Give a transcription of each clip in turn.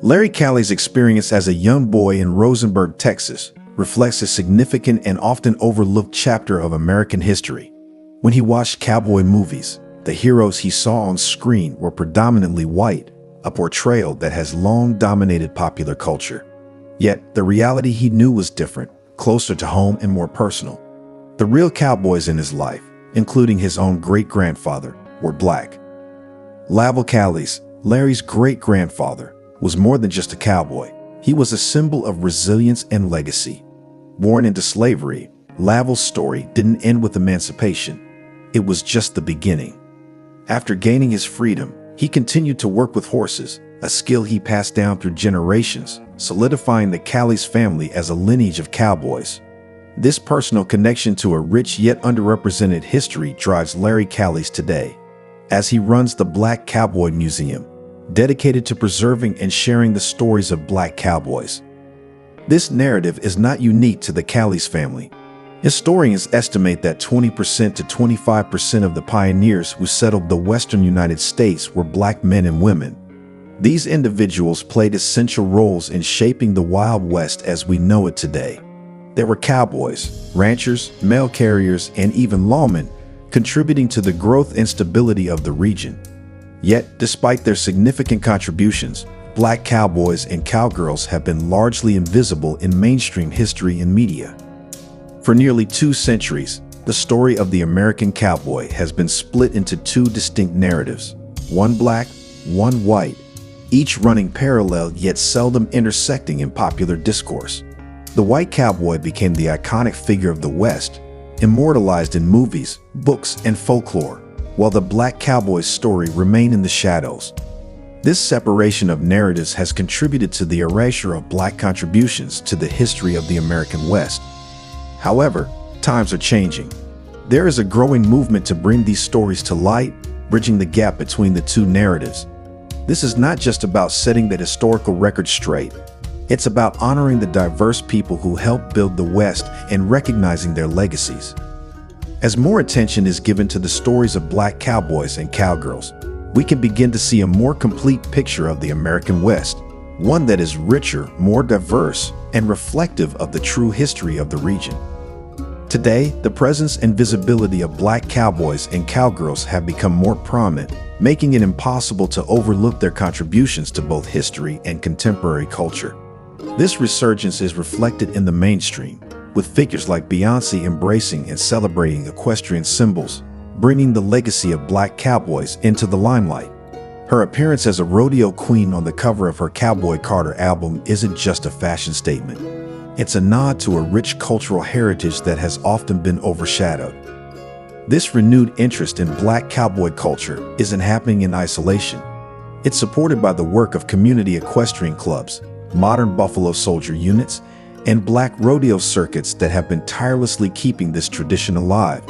Larry Calley's experience as a young boy in Rosenberg, Texas, reflects a significant and often overlooked chapter of American history. When he watched cowboy movies, the heroes he saw on screen were predominantly white, a portrayal that has long dominated popular culture. Yet, the reality he knew was different, closer to home and more personal. The real cowboys in his life, including his own great-grandfather, were black. Lavelle Calley's, Larry's great-grandfather, was more than just a cowboy. He was a symbol of resilience and legacy. Born into slavery, Lavelle's story didn't end with emancipation. It was just the beginning. After gaining his freedom, he continued to work with horses, a skill he passed down through generations, solidifying the Calley's family as a lineage of cowboys. This personal connection to a rich yet underrepresented history drives Larry Calley's today, as he runs the Black Cowboy Museum, dedicated to preserving and sharing the stories of black cowboys. This narrative is not unique to the Calley's family. Historians estimate that 20% to 25% of the pioneers who settled the western United States were black men and women. These individuals played essential roles in shaping the Wild West as we know it today. There were cowboys, ranchers, mail carriers, and even lawmen, contributing to the growth and stability of the region. Yet, despite their significant contributions, black cowboys and cowgirls have been largely invisible in mainstream history and media. For nearly 2 centuries, the story of the American cowboy has been split into 2 distinct narratives, one black, one white, each running parallel yet seldom intersecting in popular discourse. The white cowboy became the iconic figure of the West, immortalized in movies, books, and folklore, while the black cowboy's story remained in the shadows. This separation of narratives has contributed to the erasure of black contributions to the history of the American West. However, times are changing. There is a growing movement to bring these stories to light, bridging the gap between the 2 narratives. This is not just about setting the historical record straight. It's about honoring the diverse people who helped build the West and recognizing their legacies. As more attention is given to the stories of black cowboys and cowgirls, we can begin to see a more complete picture of the American West, one that is richer, more diverse, and reflective of the true history of the region. Today, the presence and visibility of black cowboys and cowgirls have become more prominent, making it impossible to overlook their contributions to both history and contemporary culture. This resurgence is reflected in the mainstream, with figures like Beyoncé embracing and celebrating equestrian symbols, bringing the legacy of black cowboys into the limelight. Her appearance as a rodeo queen on the cover of her Cowboy Carter album isn't just a fashion statement. It's a nod to a rich cultural heritage that has often been overshadowed. This renewed interest in black cowboy culture isn't happening in isolation. It's supported by the work of community equestrian clubs, modern Buffalo Soldier units, and black rodeo circuits that have been tirelessly keeping this tradition alive.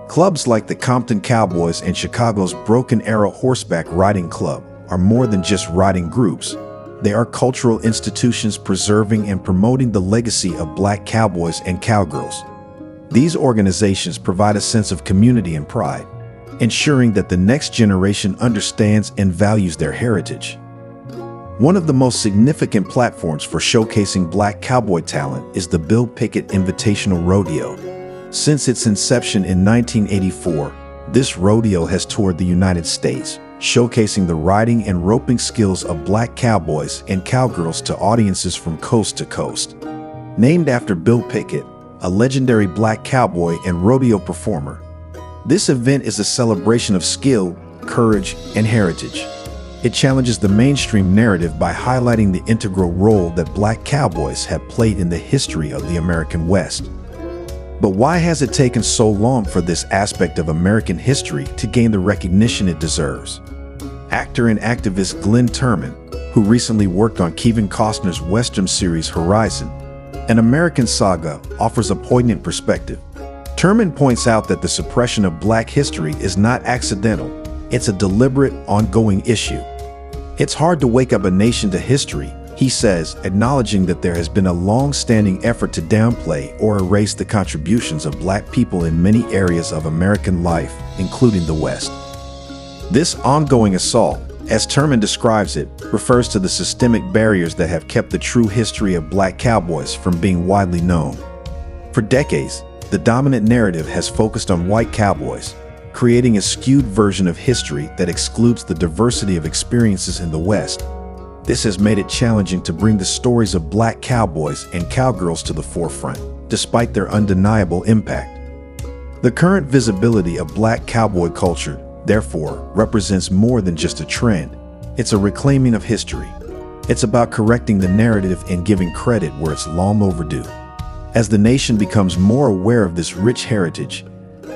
Clubs like the Compton Cowboys and Chicago's Broken Arrow Horseback Riding Club are more than just riding groups. They are cultural institutions preserving and promoting the legacy of black cowboys and cowgirls. These organizations provide a sense of community and pride, ensuring that the next generation understands and values their heritage. One of the most significant platforms for showcasing black cowboy talent is the Bill Pickett Invitational Rodeo. Since its inception in 1984, this rodeo has toured the United States, showcasing the riding and roping skills of black cowboys and cowgirls to audiences from coast to coast. Named after Bill Pickett, a legendary black cowboy and rodeo performer, this event is a celebration of skill, courage, and heritage. It challenges the mainstream narrative by highlighting the integral role that black cowboys have played in the history of the American West. But why has it taken so long for this aspect of American history to gain the recognition it deserves? Actor and activist Glenn Turman, who recently worked on Kevin Costner's Western series Horizon, an American saga, offers a poignant perspective. Turman points out that the suppression of black history is not accidental. It's a deliberate, ongoing issue. It's hard to wake up a nation to history, he says, acknowledging that there has been a long-standing effort to downplay or erase the contributions of black people in many areas of American life, including the West. This ongoing assault, as Terman describes it, refers to the systemic barriers that have kept the true history of black cowboys from being widely known. For decades, the dominant narrative has focused on white cowboys, creating a skewed version of history that excludes the diversity of experiences in the West. This has made it challenging to bring the stories of black cowboys and cowgirls to the forefront, despite their undeniable impact. The current visibility of black cowboy culture, therefore, represents more than just a trend. It's a reclaiming of history. It's about correcting the narrative and giving credit where it's long overdue. As the nation becomes more aware of this rich heritage,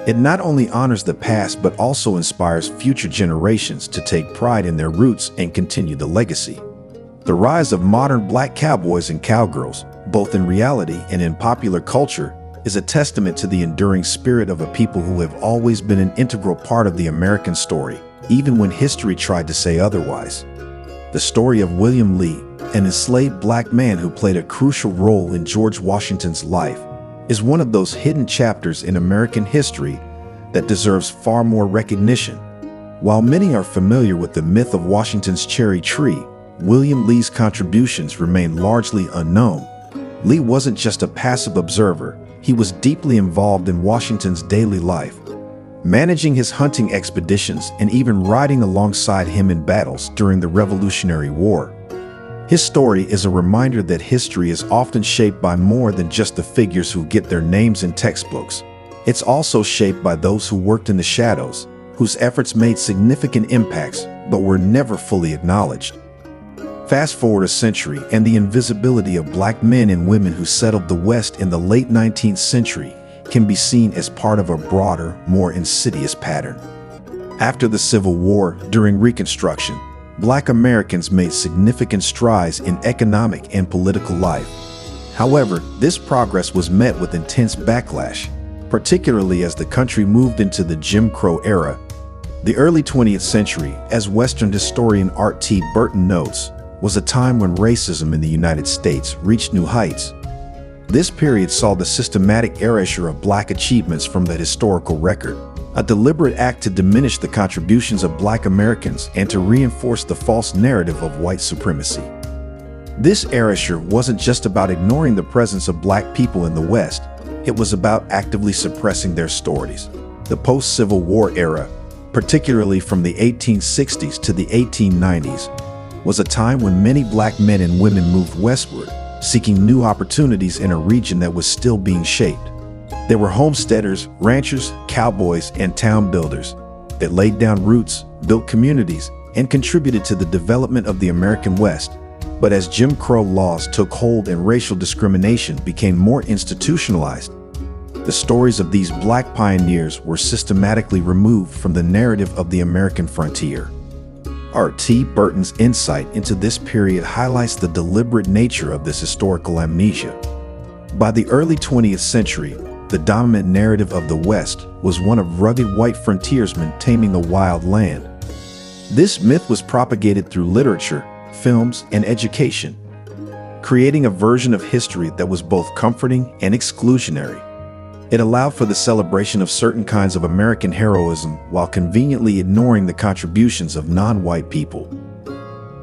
it not only honors the past but also inspires future generations to take pride in their roots and continue the legacy. The rise of modern black cowboys and cowgirls, both in reality and in popular culture, is a testament to the enduring spirit of a people who have always been an integral part of the American story, even when history tried to say otherwise. The story of William Lee, an enslaved black man who played a crucial role in George Washington's life, is one of those hidden chapters in American history that deserves far more recognition. While many are familiar with the myth of Washington's cherry tree, William Lee's contributions remain largely unknown. Lee wasn't just a passive observer. He was deeply involved in Washington's daily life, managing his hunting expeditions and even riding alongside him in battles during the Revolutionary War. His story is a reminder that history is often shaped by more than just the figures who get their names in textbooks. It's also shaped by those who worked in the shadows, whose efforts made significant impacts but were never fully acknowledged. Fast forward a century, and the invisibility of black men and women who settled the West in the late 19th century can be seen as part of a broader, more insidious pattern. After the Civil War, during Reconstruction, black Americans made significant strides in economic and political life. However, this progress was met with intense backlash, particularly as the country moved into the Jim Crow era. The early 20th century, as Western historian Art T. Burton notes, was a time when racism in the United States reached new heights. This period saw the systematic erasure of black achievements from the historical record, a deliberate act to diminish the contributions of black Americans and to reinforce the false narrative of white supremacy. This erasure wasn't just about ignoring the presence of black people in the West, it was about actively suppressing their stories. The post-Civil War era, particularly from the 1860s to the 1890s, was a time when many black men and women moved westward, seeking new opportunities in a region that was still being shaped. There were homesteaders, ranchers, cowboys, and town builders that laid down roots, built communities, and contributed to the development of the American West. But as Jim Crow laws took hold and racial discrimination became more institutionalized, the stories of these black pioneers were systematically removed from the narrative of the American frontier. Art T. Burton's insight into this period highlights the deliberate nature of this historical amnesia. By the early 20th century, the dominant narrative of the West was one of rugged white frontiersmen taming a wild land. This myth was propagated through literature, films, and education, creating a version of history that was both comforting and exclusionary. It allowed for the celebration of certain kinds of American heroism while conveniently ignoring the contributions of non-white people.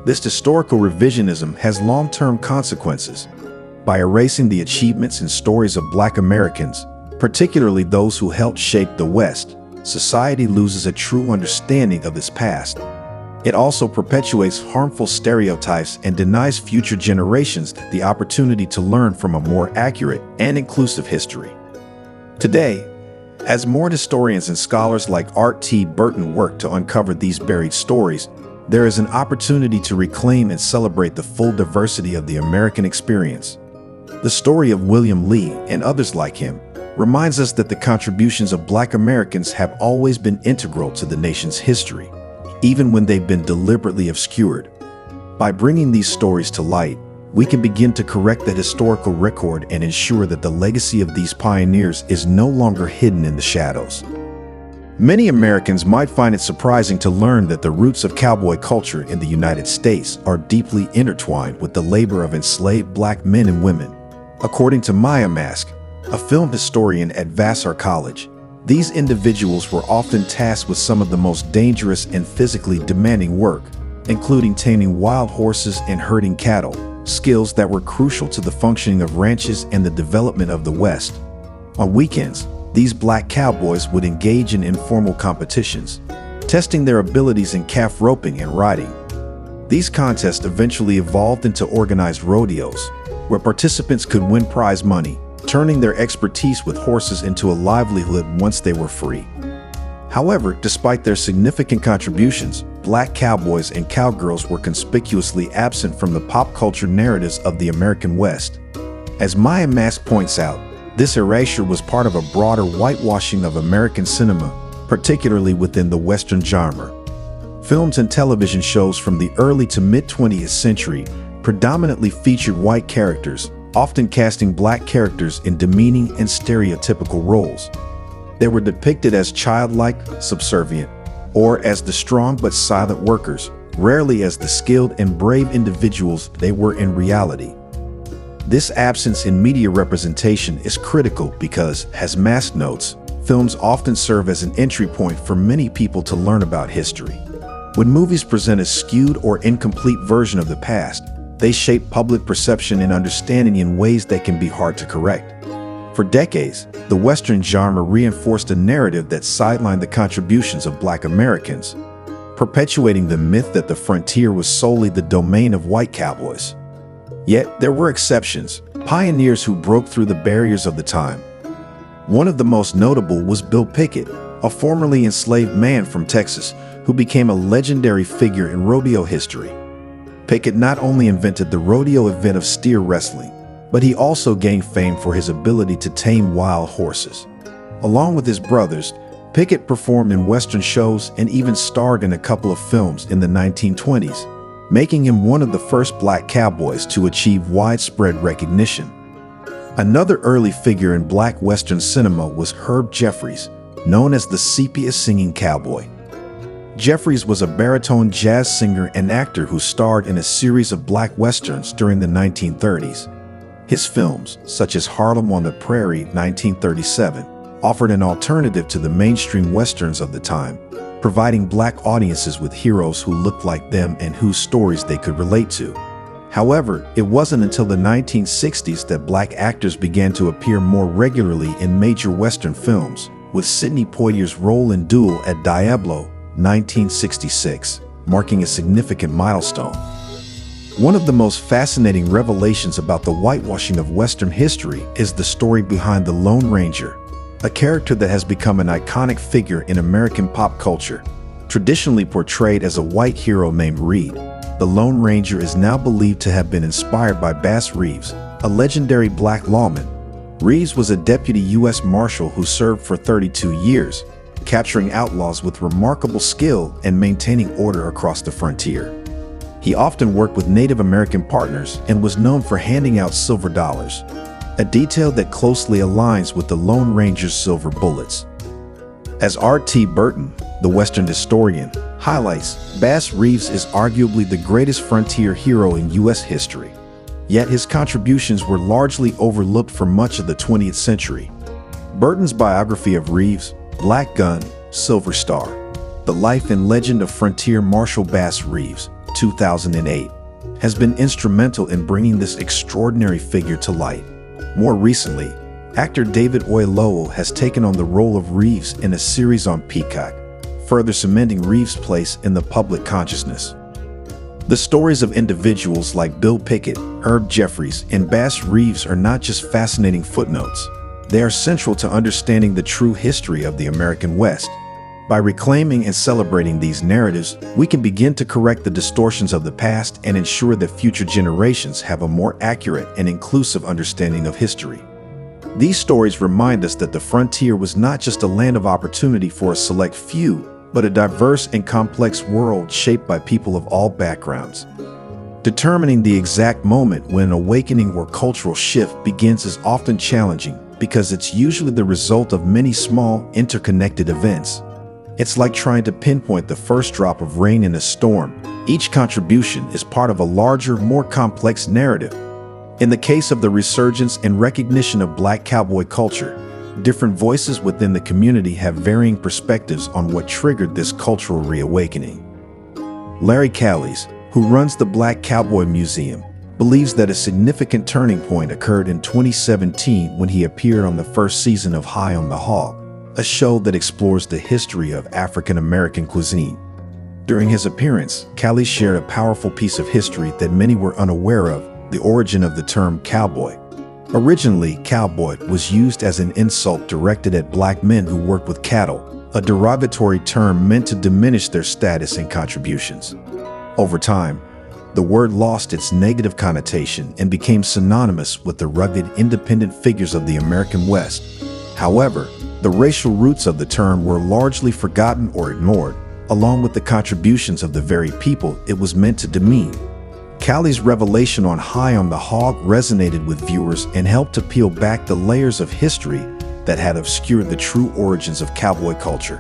This historical revisionism has long-term consequences. By erasing the achievements and stories of black Americans, particularly those who helped shape the West, society loses a true understanding of its past. It also perpetuates harmful stereotypes and denies future generations the opportunity to learn from a more accurate and inclusive history. Today, as more historians and scholars like Art T. Burton work to uncover these buried stories, there is an opportunity to reclaim and celebrate the full diversity of the American experience. The story of William Lee and others like him reminds us that the contributions of black Americans have always been integral to the nation's history, even when they've been deliberately obscured. By bringing these stories to light, we can begin to correct the historical record and ensure that the legacy of these pioneers is no longer hidden in the shadows. Many Americans might find it surprising to learn that the roots of cowboy culture in the United States are deeply intertwined with the labor of enslaved black men and women. According to Maya Mask, a film historian at Vassar College, these individuals were often tasked with some of the most dangerous and physically demanding work, including taming wild horses and herding cattle, skills that were crucial to the functioning of ranches and the development of the West. On weekends, these black cowboys would engage in informal competitions, testing their abilities in calf roping and riding. These contests eventually evolved into organized rodeos, where participants could win prize money, turning their expertise with horses into a livelihood once they were free. However, despite their significant contributions, black cowboys and cowgirls were conspicuously absent from the pop culture narratives of the American West. As Maya Mask points out, this erasure was part of a broader whitewashing of American cinema, particularly within the Western genre. Films and television shows from the early to mid-20th century predominantly featured white characters, often casting black characters in demeaning and stereotypical roles. They were depicted as childlike, subservient, or as the strong but silent workers, rarely as the skilled and brave individuals they were in reality. This absence in media representation is critical because, as Mask notes, films often serve as an entry point for many people to learn about history. When movies present a skewed or incomplete version of the past, they shape public perception and understanding in ways that can be hard to correct. For decades, the Western genre reinforced a narrative that sidelined the contributions of Black Americans, perpetuating the myth that the frontier was solely the domain of white cowboys. Yet, there were exceptions, pioneers who broke through the barriers of the time. One of the most notable was Bill Pickett, a formerly enslaved man from Texas who became a legendary figure in rodeo history. Pickett not only invented the rodeo event of steer wrestling, but he also gained fame for his ability to tame wild horses. Along with his brothers, Pickett performed in Western shows and even starred in a couple of films in the 1920s, making him one of the first black cowboys to achieve widespread recognition. Another early figure in black Western cinema was Herb Jeffries, known as the sepia singing cowboy. Jeffries was a baritone jazz singer and actor who starred in a series of black westerns during the 1930s. His films, such as Harlem on the Prairie, 1937, offered an alternative to the mainstream westerns of the time, providing black audiences with heroes who looked like them and whose stories they could relate to. However, it wasn't until the 1960s that black actors began to appear more regularly in major Western films, with Sidney Poitier's role in Duel at Diablo, 1966, marking a significant milestone. One of the most fascinating revelations about the whitewashing of Western history is the story behind the Lone Ranger, a character that has become an iconic figure in American pop culture. Traditionally portrayed as a white hero named Reed, the Lone Ranger is now believed to have been inspired by Bass Reeves, a legendary black lawman. Reeves was a deputy U.S. Marshal who served for 32 years, capturing outlaws with remarkable skill and maintaining order across the frontier. He often worked with Native American partners and was known for handing out silver dollars, a detail that closely aligns with the Lone Ranger's silver bullets. As R.T. Burton, the Western historian, highlights, Bass Reeves is arguably the greatest frontier hero in U.S. history. Yet his contributions were largely overlooked for much of the 20th century. Burton's biography of Reeves, Black Gun, Silver Star: The Life and Legend of Frontier Marshal Bass Reeves, 2008, has been instrumental in bringing this extraordinary figure to light. More recently, actor David Oyelowo has taken on the role of Reeves in a series on Peacock, further cementing Reeves' place in the public consciousness. The stories of individuals like Bill Pickett, Herb Jeffries, and Bass Reeves are not just fascinating footnotes. They are central to understanding the true history of the American West. By reclaiming and celebrating these narratives, we can begin to correct the distortions of the past and ensure that future generations have a more accurate and inclusive understanding of history. These stories remind us that the frontier was not just a land of opportunity for a select few, but a diverse and complex world shaped by people of all backgrounds. Determining the exact moment when an awakening or cultural shift begins is often challenging because it's usually the result of many small, interconnected events. It's like trying to pinpoint the first drop of rain in a storm. Each contribution is part of a larger, more complex narrative. In the case of the resurgence and recognition of black cowboy culture, different voices within the community have varying perspectives on what triggered this cultural reawakening. Larry Callies, who runs the Black Cowboy Museum, believes that a significant turning point occurred in 2017 when he appeared on the first season of High on the Hog, a show that explores the history of African American cuisine. During his appearance, Callies shared a powerful piece of history that many were unaware of: the origin of the term cowboy. Originally, cowboy was used as an insult directed at black men who worked with cattle, a derogatory term meant to diminish their status and contributions. Over time, the word lost its negative connotation and became synonymous with the rugged, independent figures of the American West. However, the racial roots of the term were largely forgotten or ignored, along with the contributions of the very people it was meant to demean. Callies' revelation on High on the Hog resonated with viewers and helped to peel back the layers of history that had obscured the true origins of cowboy culture.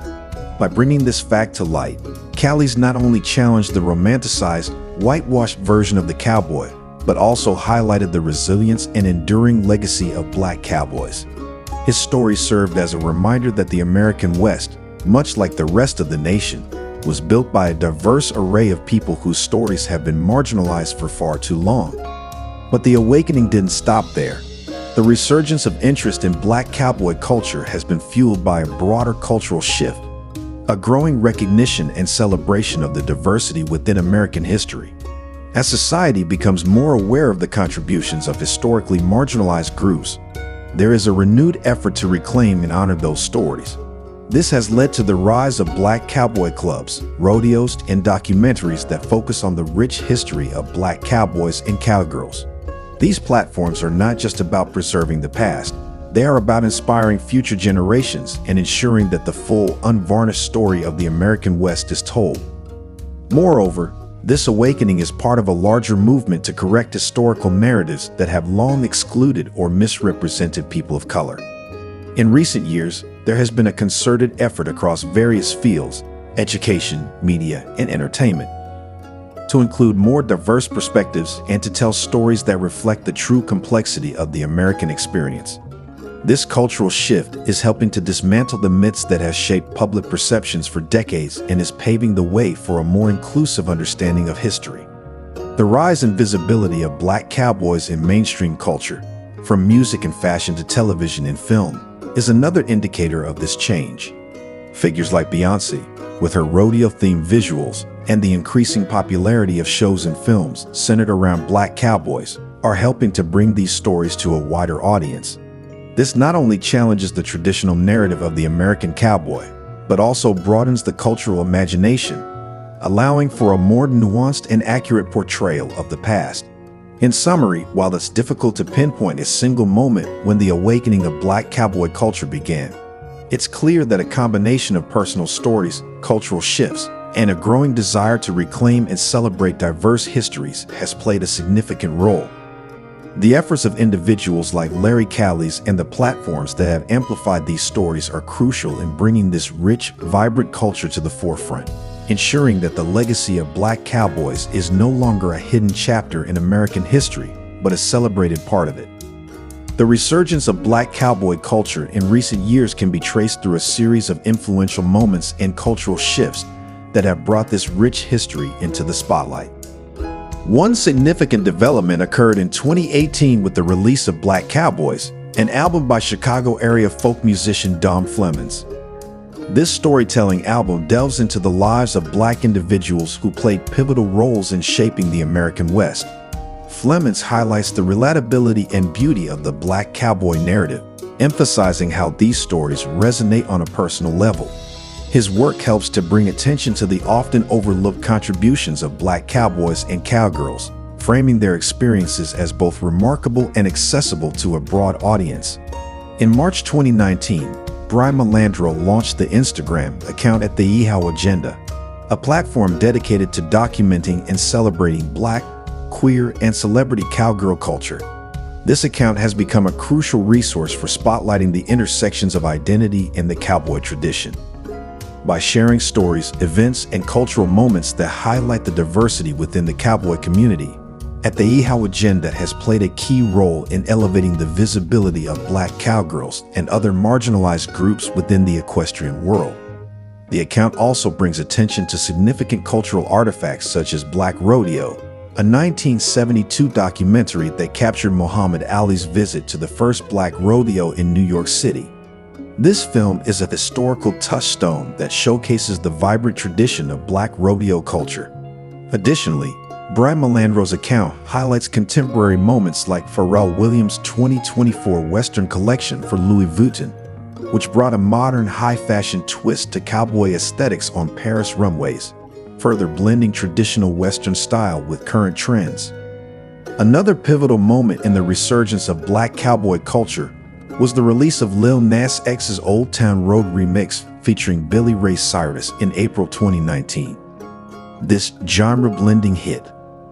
By bringing this fact to light, Callies not only challenged the romanticized, whitewashed version of the cowboy, but also highlighted the resilience and enduring legacy of black cowboys. His story served as a reminder that the American West, much like the rest of the nation, was built by a diverse array of people whose stories have been marginalized for far too long. But the awakening didn't stop there. The resurgence of interest in black cowboy culture has been fueled by a broader cultural shift, a growing recognition and celebration of the diversity within American history. As society becomes more aware of the contributions of historically marginalized groups, there is a renewed effort to reclaim and honor those stories. This has led to the rise of black cowboy clubs, rodeos, and documentaries that focus on the rich history of black cowboys and cowgirls. These platforms are not just about preserving the past, they are about inspiring future generations and ensuring that the full, unvarnished story of the American West is told. Moreover, this awakening is part of a larger movement to correct historical narratives that have long excluded or misrepresented people of color. In recent years, there has been a concerted effort across various fields, education, media, and entertainment, to include more diverse perspectives and to tell stories that reflect the true complexity of the American experience. This cultural shift is helping to dismantle the myths that have shaped public perceptions for decades and is paving the way for a more inclusive understanding of history. The rise and visibility of black cowboys in mainstream culture, from music and fashion to television and film, is another indicator of this change. Figures like Beyoncé, with her rodeo-themed visuals, and the increasing popularity of shows and films centered around black cowboys, are helping to bring these stories to a wider audience. This not only challenges the traditional narrative of the American cowboy, but also broadens the cultural imagination, allowing for a more nuanced and accurate portrayal of the past. In summary, while it's difficult to pinpoint a single moment when the awakening of black cowboy culture began, it's clear that a combination of personal stories, cultural shifts, and a growing desire to reclaim and celebrate diverse histories has played a significant role. The efforts of individuals like Larry Callies and the platforms that have amplified these stories are crucial in bringing this rich, vibrant culture to the forefront, ensuring that the legacy of black cowboys is no longer a hidden chapter in American history, but a celebrated part of it. The resurgence of black cowboy culture in recent years can be traced through a series of influential moments and cultural shifts that have brought this rich history into the spotlight. One significant development occurred in 2018 with the release of Black Cowboys, an album by Chicago-area folk musician Dom Flemons. This storytelling album delves into the lives of black individuals who played pivotal roles in shaping the American West. Flemons highlights the relatability and beauty of the black cowboy narrative, emphasizing how these stories resonate on a personal level. His work helps to bring attention to the often overlooked contributions of black cowboys and cowgirls, framing their experiences as both remarkable and accessible to a broad audience. In March 2019, Brian Melandro launched the Instagram account at the Yeehaw Agenda, a platform dedicated to documenting and celebrating black, queer, and celebrity cowgirl culture. This account has become a crucial resource for spotlighting the intersections of identity and the cowboy tradition. By sharing stories, events, and cultural moments that highlight the diversity within the cowboy community, At the Yeehaw Agenda has played a key role in elevating the visibility of black cowgirls and other marginalized groups within the equestrian world. The account also brings attention to significant cultural artifacts such as Black Rodeo, a 1972 documentary that captured Muhammad Ali's visit to the first black rodeo in New York City. This film is a historical touchstone that showcases the vibrant tradition of black rodeo culture. Additionally, Brad Melandro's account highlights contemporary moments like Pharrell Williams' 2024 Western collection for Louis Vuitton, which brought a modern high-fashion twist to cowboy aesthetics on Paris runways, further blending traditional Western style with current trends. Another pivotal moment in the resurgence of black cowboy culture was the release of Lil Nas X's Old Town Road remix featuring Billy Ray Cyrus in April 2019. This genre-blending hit,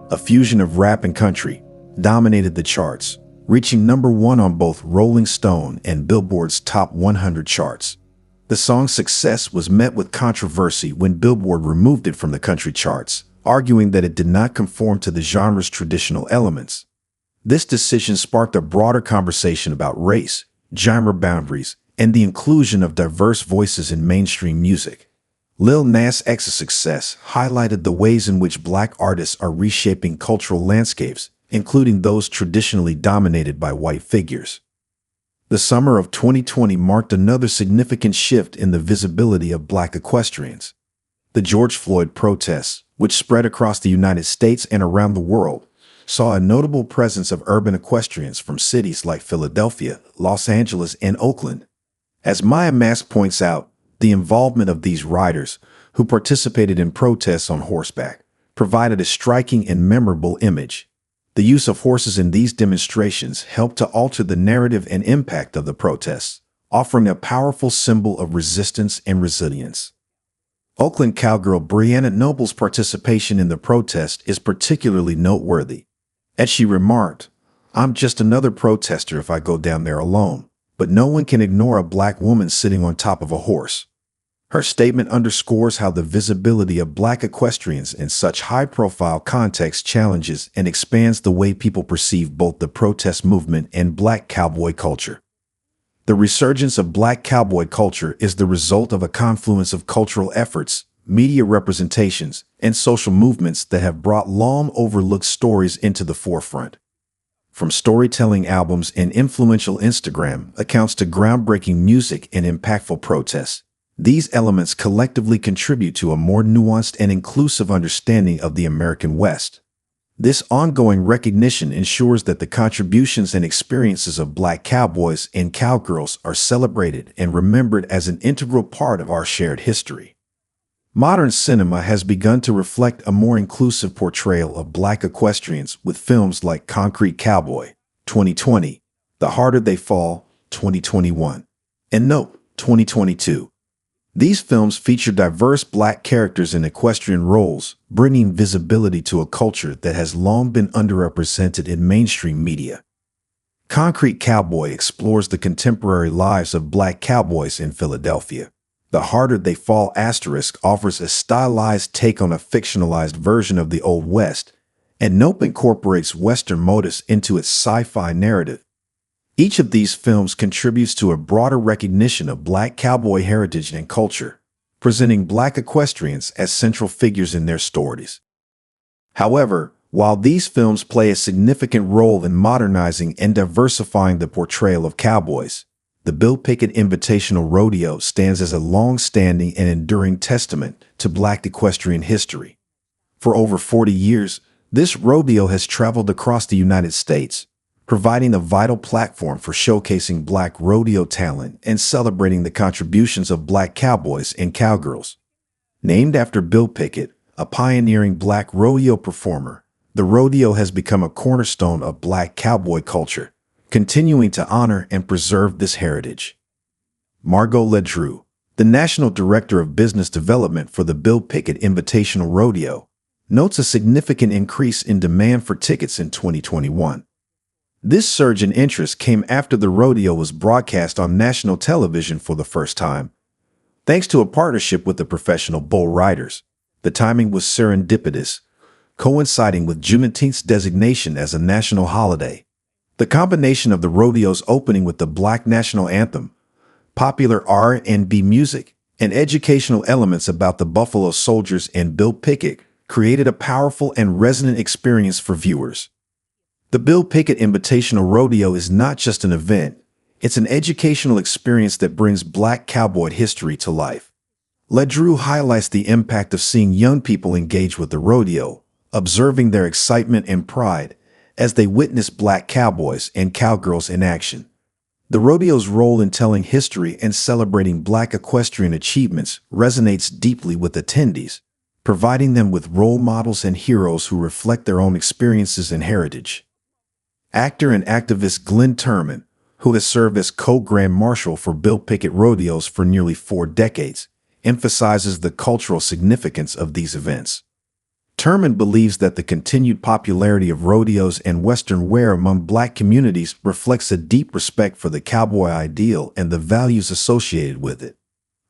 a fusion of rap and country, dominated the charts, reaching #1 on both Rolling Stone and Billboard's Top 100 charts. The song's success was met with controversy when Billboard removed it from the country charts, arguing that it did not conform to the genre's traditional elements. This decision sparked a broader conversation about race, genre boundaries, and the inclusion of diverse voices in mainstream music. Lil Nas X's success highlighted the ways in which black artists are reshaping cultural landscapes, including those traditionally dominated by white figures. The summer of 2020 marked another significant shift in the visibility of black equestrians. The George Floyd protests, which spread across the United States and around the world, saw a notable presence of urban equestrians from cities like Philadelphia, Los Angeles, and Oakland. As Maya Mask points out, the involvement of these riders, who participated in protests on horseback, provided a striking and memorable image. The use of horses in these demonstrations helped to alter the narrative and impact of the protests, offering a powerful symbol of resistance and resilience. Oakland cowgirl Brianna Noble's participation in the protest is particularly noteworthy. As she remarked, "I'm just another protester if I go down there alone, but no one can ignore a black woman sitting on top of a horse." Her statement underscores how the visibility of black equestrians in such high-profile contexts challenges and expands the way people perceive both the protest movement and black cowboy culture. The resurgence of black cowboy culture is the result of a confluence of cultural efforts, media representations, and social movements that have brought long-overlooked stories into the forefront. From storytelling albums and influential Instagram accounts to groundbreaking music and impactful protests, these elements collectively contribute to a more nuanced and inclusive understanding of the American West. This ongoing recognition ensures that the contributions and experiences of black cowboys and cowgirls are celebrated and remembered as an integral part of our shared history. Modern cinema has begun to reflect a more inclusive portrayal of black equestrians with films like Concrete Cowboy, 2020, The Harder They Fall, 2021, and Nope, 2022. These films feature diverse black characters in equestrian roles, bringing visibility to a culture that has long been underrepresented in mainstream media. Concrete Cowboy explores the contemporary lives of black cowboys in Philadelphia. The Harder They Fall * offers a stylized take on a fictionalized version of the Old West, and Nope incorporates Western motifs into its sci-fi narrative. Each of these films contributes to a broader recognition of black cowboy heritage and culture, presenting black equestrians as central figures in their stories. However, while these films play a significant role in modernizing and diversifying the portrayal of cowboys, the Bill Pickett Invitational Rodeo stands as a long-standing and enduring testament to black equestrian history. For over 40 years, this rodeo has traveled across the United States, providing a vital platform for showcasing black rodeo talent and celebrating the contributions of black cowboys and cowgirls. Named after Bill Pickett, a pioneering black rodeo performer, the rodeo has become a cornerstone of black cowboy culture, continuing to honor and preserve this heritage. Margot Ledrew, the National Director of Business Development for the Bill Pickett Invitational Rodeo, notes a significant increase in demand for tickets in 2021. This surge in interest came after the rodeo was broadcast on national television for the first time. Thanks to a partnership with the professional bull riders, the timing was serendipitous, coinciding with Juneteenth's designation as a national holiday. The combination of the rodeo's opening with the Black National Anthem, popular R&B music, and educational elements about the Buffalo Soldiers and Bill Pickett created a powerful and resonant experience for viewers. The Bill Pickett Invitational Rodeo is not just an event, it's an educational experience that brings Black cowboy history to life. LeDrew highlights the impact of seeing young people engage with the rodeo, observing their excitement and pride as they witness Black cowboys and cowgirls in action. The rodeo's role in telling history and celebrating Black equestrian achievements resonates deeply with attendees, providing them with role models and heroes who reflect their own experiences and heritage. Actor and activist Glenn Turman, who has served as co-grand marshal for Bill Pickett rodeos for nearly 4 decades, emphasizes the cultural significance of these events. Turman believes that the continued popularity of rodeos and Western wear among Black communities reflects a deep respect for the cowboy ideal and the values associated with it.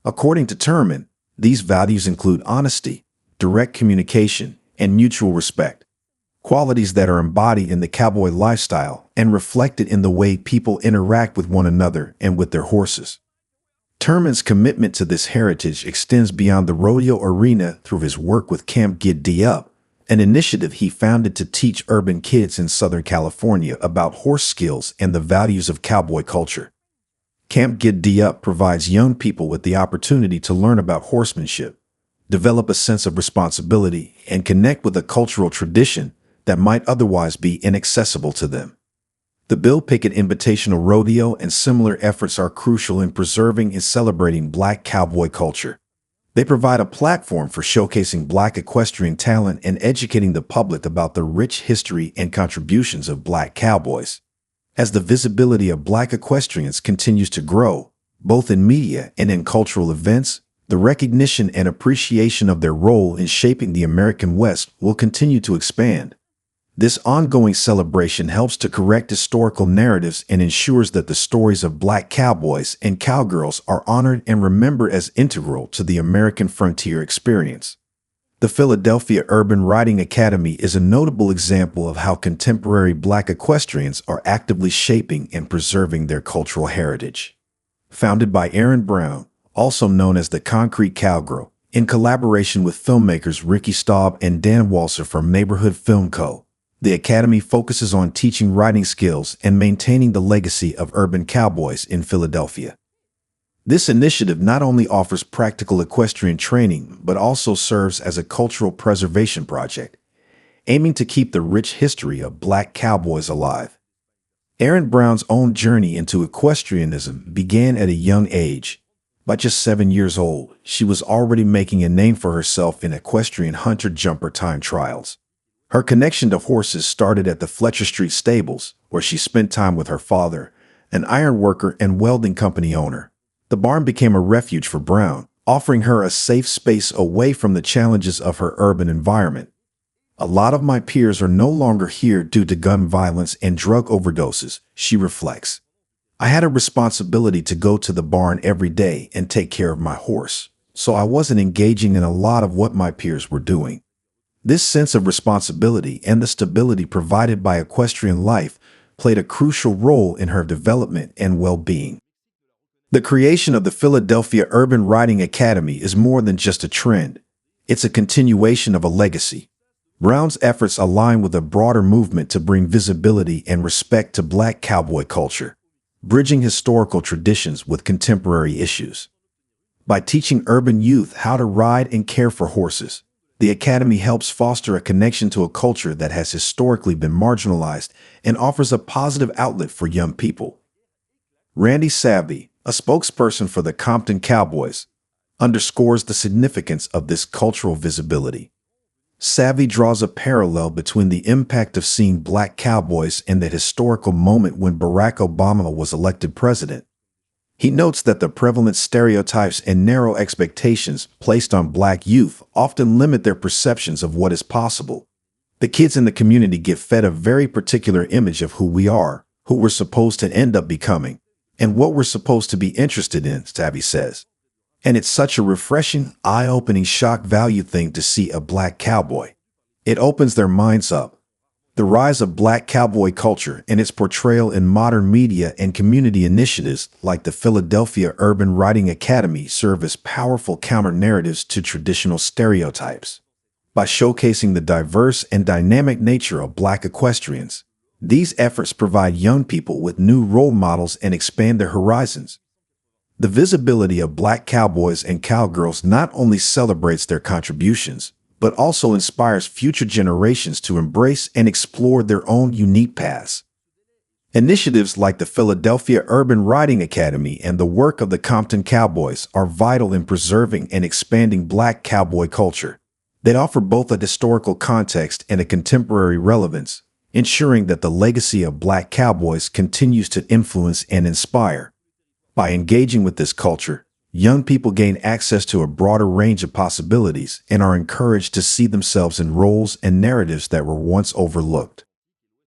According to Turman, these values include honesty, direct communication, and mutual respect, qualities that are embodied in the cowboy lifestyle and reflected in the way people interact with one another and with their horses. Turman's commitment to this heritage extends beyond the rodeo arena through his work with Camp Giddy Up, an initiative he founded to teach urban kids in Southern California about horse skills and the values of cowboy culture. Camp Giddy Up provides young people with the opportunity to learn about horsemanship, develop a sense of responsibility, and connect with a cultural tradition that might otherwise be inaccessible to them. The Bill Pickett Invitational Rodeo and similar efforts are crucial in preserving and celebrating Black cowboy culture. They provide a platform for showcasing Black equestrian talent and educating the public about the rich history and contributions of Black cowboys. As the visibility of Black equestrians continues to grow, both in media and in cultural events, the recognition and appreciation of their role in shaping the American West will continue to expand. This ongoing celebration helps to correct historical narratives and ensures that the stories of Black cowboys and cowgirls are honored and remembered as integral to the American frontier experience. The Philadelphia Urban Riding Academy is a notable example of how contemporary Black equestrians are actively shaping and preserving their cultural heritage. Founded by Aaron Brown, also known as the Concrete Cowgirl, in collaboration with filmmakers Ricky Staub and Dan Walser from Neighborhood Film Co., the Academy focuses on teaching riding skills and maintaining the legacy of urban cowboys in Philadelphia. This initiative not only offers practical equestrian training, but also serves as a cultural preservation project, aiming to keep the rich history of Black cowboys alive. Aaron Brown's own journey into equestrianism began at a young age. By just 7 years old, she was already making a name for herself in equestrian hunter-jumper time trials. Her connection to horses started at the Fletcher Street stables, where she spent time with her father, an iron worker and welding company owner. The barn became a refuge for Brown, offering her a safe space away from the challenges of her urban environment. "A lot of my peers are no longer here due to gun violence and drug overdoses," she reflects. "I had a responsibility to go to the barn every day and take care of my horse, so I wasn't engaging in a lot of what my peers were doing." This sense of responsibility and the stability provided by equestrian life played a crucial role in her development and well-being. The creation of the Philadelphia Urban Riding Academy is more than just a trend. It's a continuation of a legacy. Brown's efforts align with a broader movement to bring visibility and respect to Black cowboy culture, bridging historical traditions with contemporary issues. By teaching urban youth how to ride and care for horses, the Academy helps foster a connection to a culture that has historically been marginalized and offers a positive outlet for young people. Randy Savvy, a spokesperson for the Compton Cowboys, underscores the significance of this cultural visibility. Savvy draws a parallel between the impact of seeing Black cowboys and the historical moment when Barack Obama was elected president. He notes that the prevalent stereotypes and narrow expectations placed on Black youth often limit their perceptions of what is possible. The kids in the community get fed a very particular image of who we are, who we're supposed to end up becoming, and what we're supposed to be interested in, Savvy says. And it's such a refreshing, eye-opening shock value thing to see a Black cowboy. It opens their minds up. The rise of Black cowboy culture and its portrayal in modern media and community initiatives like the Philadelphia Urban Riding Academy serve as powerful counter-narratives to traditional stereotypes. By showcasing the diverse and dynamic nature of Black equestrians, these efforts provide young people with new role models and expand their horizons. The visibility of Black cowboys and cowgirls not only celebrates their contributions, but also inspires future generations to embrace and explore their own unique paths. Initiatives like the Philadelphia Urban Riding Academy and the work of the Compton Cowboys are vital in preserving and expanding Black cowboy culture. They offer both a historical context and a contemporary relevance, ensuring that the legacy of Black cowboys continues to influence and inspire. By engaging with this culture, young people gain access to a broader range of possibilities and are encouraged to see themselves in roles and narratives that were once overlooked.